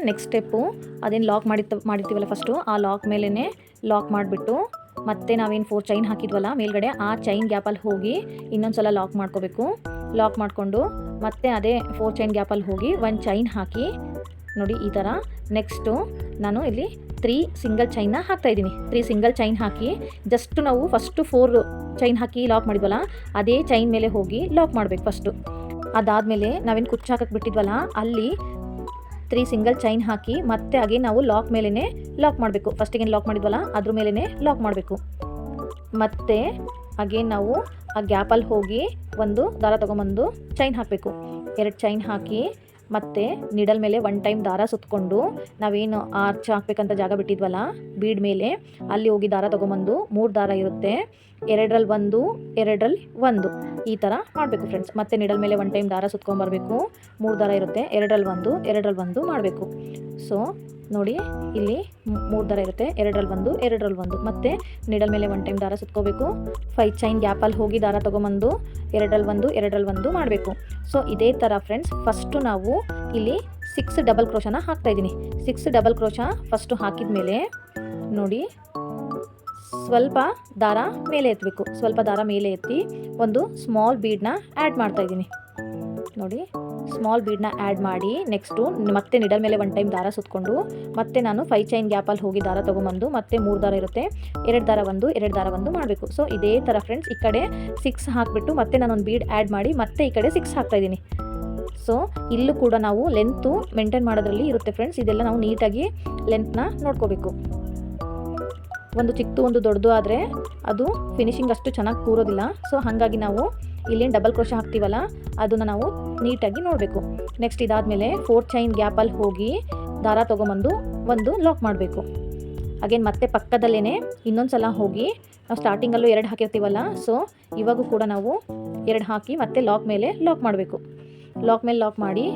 Next step ಅದೇನು lock ಮಾಡಿರ್ತೀವಲ್ಲ first ಆ ಲಾಕ್ ಮೇಲೇ ಲಾಕ್ ಮಾಡಿಬಿಟ್ಟು ಮತ್ತೆ ನಾವೇನು 4 ಚೈನ್ ಹಾಕಿದ್ವಲ್ಲ ಮೇಲ್ಗಡೆ ಆ ಚೈನ್ ಗ್ಯಾಪಲ್ಲಿ ಹೋಗಿ ಇನ್ನೊಂದು ಸಲ ಲಾಕ್ ಮಾಡ್ಕೋಬೇಕು. ಲಾಕ್ ಮಾಡಿಕೊಂಡು ಮತ್ತೆ ಅದೇ 4 ಚೈನ್ ಗ್ಯಾಪಲ್ಲಿ ಹೋಗಿ 1 ಚೈನ್ ಹಾಕಿ ನೋಡಿ ಈ ಥರ. ನೆಕ್ಸ್ಟು ನಾನು ಇಲ್ಲಿ 3 ಸಿಂಗಲ್ ಚೈನ್ನ ಹಾಕ್ತಾಯಿದ್ದೀನಿ. 3 ಸಿಂಗಲ್ ಚೈನ್ ಹಾಕಿ ಜಸ್ಟ್ ನಾವು ಫಸ್ಟು 4 ಚೈನ್ ಹಾಕಿ ಲಾಕ್ ಮಾಡಿದ್ವಲ್ಲ ಅದೇ ಚೈನ್ ಮೇಲೆ ಹೋಗಿ ಲಾಕ್ ಮಾಡಬೇಕು ಫಸ್ಟು. ಅದಾದಮೇಲೆ ನಾವೇನು ಕುಚ್ಚು ಹಾಕಕ್ಕೆ ಬಿಟ್ಟಿದ್ವಲ್ಲ ಅಲ್ಲಿ 3 ಸಿಂಗಲ್ ಚೈನ್ ಹಾಕಿ ಮತ್ತೆ ಹಾಗೆ ನಾವು ಲಾಕ್ ಮೇಲೇ ಲಾಕ್ ಮಾಡಬೇಕು. ಫಸ್ಟಿಗೇನು ಲಾಕ್ ಮಾಡಿದ್ವಲ್ಲ ಅದ್ರ ಮೇಲೇ ಲಾಕ್ ಮಾಡಬೇಕು. ಮತ್ತು ಅಗೇನ್ ನಾವು ಆ ಗ್ಯಾಪಲ್ಲಿ ಹೋಗಿ ಒಂದು ದಾರ ತೊಗೊಂಬಂದು ಚೈನ್ ಹಾಕಬೇಕು. 2 ಚೈನ್ ಹಾಕಿ ಮತ್ತು ನಿಡಲ್ ಮೇಲೆ 1 ಟೈಮ್ ದಾರ ಸುತ್ತಕೊಂಡು ನಾವೇನು ಆರ್ಚ್ ಹಾಕ್ಬೇಕಂತ ಜಾಗ ಬಿಟ್ಟಿದ್ವಲ್ಲ ಬೀಡ್ ಮೇಲೆ ಅಲ್ಲಿ ಹೋಗಿ ದಾರ ತೊಗೊಂಬಂದು 3 ದಾರ ಇರುತ್ತೆ, 2ರಲ್ಲಿ 1 2ರಲ್ಲಿ 1 ಈ ಥರ ಮಾಡಬೇಕು ಫ್ರೆಂಡ್ಸ್. ಮತ್ತು ನಿಡಲ್ ಮೇಲೆ 1 ಟೈಮ್ ದಾರ ಸುತ್ಕೊಂಬರಬೇಕು. 3 ದಾರ ಇರುತ್ತೆ, 2ರಲ್ಲಿ 1 2ರಲ್ಲಿ 1 ಮಾಡಬೇಕು. ಸೊ ನೋಡಿ ಇಲ್ಲಿ 3 ದಾರ ಇರುತ್ತೆ, 2ರಲ್ಲಿ 1 2ರಲ್ಲಿ 1 ಮತ್ತು ನಿಡಲ್ ಮೇಲೆ 1 ಟೈಮ್ ದಾರ ಸುತ್ಕೋಬೇಕು. 5 ಚೈನ್ ಗ್ಯಾಪಲ್ಲಿ ಹೋಗಿ ದಾರ ತೊಗೊಂಬಂದು 2ರಲ್ಲಿ 1 2ರಲ್ಲಿ 1 ಮಾಡಬೇಕು. ಸೊ ಇದೇ ಥರ ಫ್ರೆಂಡ್ಸ್ ಫಸ್ಟು ನಾವು ಇಲ್ಲಿ 6 ಡಬಲ್ ಕ್ರೋಶನ ಹಾಕ್ತಾಯಿದ್ದೀನಿ. 6 ಡಬಲ್ ಕ್ರೋಶ ಫಸ್ಟು ಹಾಕಿದ ಮೇಲೆ ನೋಡಿ ಸ್ವಲ್ಪ ದಾರ ಮೇಲೆ ಎತ್ತಬೇಕು. ಸ್ವಲ್ಪ ದಾರ ಮೇಲೆ ಎತ್ತಿ ಒಂದು ಸ್ಮಾಲ್ ಬೀಡನ್ನ ಆ್ಯಡ್ ಮಾಡ್ತಾಯಿದ್ದೀನಿ. ನೋಡಿ ಸ್ಮಾಲ್ ಬೀಡನ್ನ ಆ್ಯಡ್ ಮಾಡಿ ನೆಕ್ಸ್ಟು ಮತ್ತೆ ನಿಡಲ್ ಮೇಲೆ 1 ಟೈಮ್ ದಾರ ಸುತ್ತಕೊಂಡು ಮತ್ತೆ ನಾನು 5 ಚೈನ್ ಗ್ಯಾಪಲ್ಲಿ ಹೋಗಿ ದಾರ ತೊಗೊಂಬಂದು ಮತ್ತೆ 3 ದಾರ ಇರುತ್ತೆ, 2 ದಾರ 1 2 ದಾರ 1 ಮಾಡಬೇಕು. ಸೊ ಇದೇ ಥರ ಫ್ರೆಂಡ್ಸ್ ಈ ಕಡೆ 6 ಹಾಕಿಬಿಟ್ಟು ಮತ್ತೆ ನಾನೊಂದು ಬೀಡ್ ಆ್ಯಡ್ ಮಾಡಿ ಮತ್ತೆ ಈ ಕಡೆ 6 ಹಾಕ್ತಾಯಿದ್ದೀನಿ. ಸೊ ಇಲ್ಲೂ ಕೂಡ ನಾವು ಲೆಂತು ಮೇಂಟೈನ್ ಮಾಡೋದ್ರಲ್ಲಿ ಇರುತ್ತೆ ಫ್ರೆಂಡ್ಸ್. ಇದೆಲ್ಲ ನಾವು ನೀಟಾಗಿ ಲೆಂತ್ನ ನೋಡ್ಕೋಬೇಕು. ಒಂದು ಚಿಕ್ಕದು ಒಂದು ದೊಡ್ಡದು ಆದರೆ ಅದು ಫಿನಿಶಿಂಗ್ ಅಷ್ಟು ಚೆನ್ನಾಗಿ ಕೂರೋದಿಲ್ಲ. ಸೊ ಹಾಗಾಗಿ ನಾವು ಇಲ್ಲಿ ಡಬಲ್ ಕ್ರೋಶ ಹಾಕ್ತೀವಲ್ಲ ಅದನ್ನು ನಾವು ನೀಟಾಗಿ ನೋಡಬೇಕು. ನೆಕ್ಸ್ಟ್ ಇದಾದಮೇಲೆ 4 ಚೈನ್ ಗ್ಯಾಪಲ್ಲಿ ಹೋಗಿ ದಾರ ತೊಗೊಂಬಂದು ಒಂದು ಲಾಕ್ ಮಾಡಬೇಕು. ಅಗೇನ್ ಮತ್ತೆ ಪಕ್ಕದಲ್ಲೇ ಇನ್ನೊಂದು ಸಲ ಹೋಗಿ ನಾವು ಸ್ಟಾರ್ಟಿಂಗಲ್ಲೂ 2 ಹಾಕಿರ್ತೀವಲ್ಲ ಸೊ ಇವಾಗೂ ಕೂಡ ನಾವು 2 ಹಾಕಿ ಮತ್ತೆ ಲಾಕ್ ಮೇಲೆ ಲಾಕ್ ಮಾಡಬೇಕು. ಲಾಕ್ ಮೇಲೆ ಲಾಕ್ ಮಾಡಿ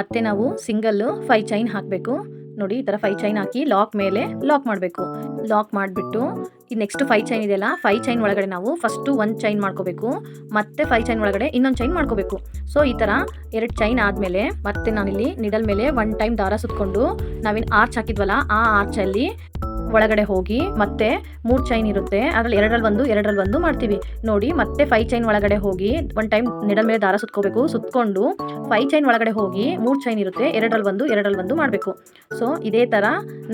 ಮತ್ತೆ ನಾವು ಸಿಂಗಲ್ಲು 5 ಚೈನ್ ಹಾಕಬೇಕು. ನೋಡಿ ಈ ಥರ 5 ಚೈನ್ ಹಾಕಿ ಲಾಕ್ ಮೇಲೆ ಲಾಕ್ ಮಾಡಬೇಕು. ಲಾಕ್ ಮಾಡಿಬಿಟ್ಟು ಈ ನೆಕ್ಸ್ಟ್ 5 ಚೈನ್ ಇದೆಯಲ್ಲ 5 ಚೈನ್ ಒಳಗಡೆ ನಾವು ಫಸ್ಟು 1 ಚೈನ್ ಮಾಡ್ಕೋಬೇಕು, ಮತ್ತೆ 5 ಚೈನ್ ಒಳಗಡೆ ಇನ್ನೊಂದು ಚೈನ್ ಮಾಡ್ಕೋಬೇಕು. ಸೊ ಈ ಥರ 2 ಚೈನ್ ಆದಮೇಲೆ ಮತ್ತೆ ನಾನಿಲ್ಲಿ ನಿಡಲ್ ಮೇಲೆ 1 ಟೈಮ್ ದಾರ ಸುತ್ತಕೊಂಡು ನಾವೇನು ಆರ್ಚ್ ಹಾಕಿದ್ವಲ್ಲ ಆ ಆರ್ಚಲ್ಲಿ ಒಳಗಡೆ ಹೋಗಿ ಮತ್ತೆ 3 ಚೈನ್ ಇರುತ್ತೆ ಅದರಲ್ಲಿ 2ರಲ್ಲಿ 1 2ರಲ್ಲಿ 1 ಮಾಡ್ತೀವಿ. ನೋಡಿ ಮತ್ತೆ 5 ಚೈನ್ ಒಳಗಡೆ ಹೋಗಿ 1 ಟೈಮ್ ನಿಡಲ್ ಮೇಲೆ ದಾರ ಸುತ್ಕೋಬೇಕು. ಸುತ್ಕೊಂಡು 5 ಚೈನ್ ಒಳಗಡೆ ಹೋಗಿ 3 ಚೈನ್ ಇರುತ್ತೆ 2ರಲ್ಲಿ 1 2ರಲ್ಲಿ 1 ಮಾಡಬೇಕು. ಸೊ ಇದೇ ಥರ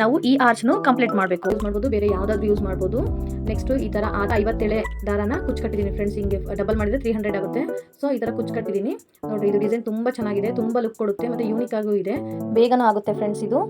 ನಾವು ಈ ಆರ್ಚ್ನು ಕಂಪ್ಲೀಟ್ ಮಾಡಬೇಕು. ಯೂಸ್ ಮಾಡ್ಬೋದು, ಬೇರೆ ಯಾವುದಾದ್ರೂ ಯೂಸ್ ಮಾಡ್ಬೋದು. ನೆಕ್ಸ್ಟು ಈ ಥರ 57 ದಾರನ ಕುಚ್ಚು ಕಟ್ಟಿದ್ದೀನಿ ಫ್ರೆಂಡ್ಸ್. ಹಿಂಗೆ ಡಬಲ್ ಮಾಡಿದರೆ 300 ಆಗುತ್ತೆ. ಸೊ ಈ ಥರ ಕುಚ್ಚು ಕಟ್ಟಿದ್ದೀನಿ ನೋಡಿ. ಇದು ಡಿಸೈನ್ ತುಂಬ ಚೆನ್ನಾಗಿದೆ, ತುಂಬ ಲುಕ್ ಕೊಡುತ್ತೆ ಮತ್ತು ಯೂನಿಕ್ ಆಗೂ ಇದೆ, ಬೇಗನೂ ಆಗುತ್ತೆ ಫ್ರೆಂಡ್ಸ್. ಇದು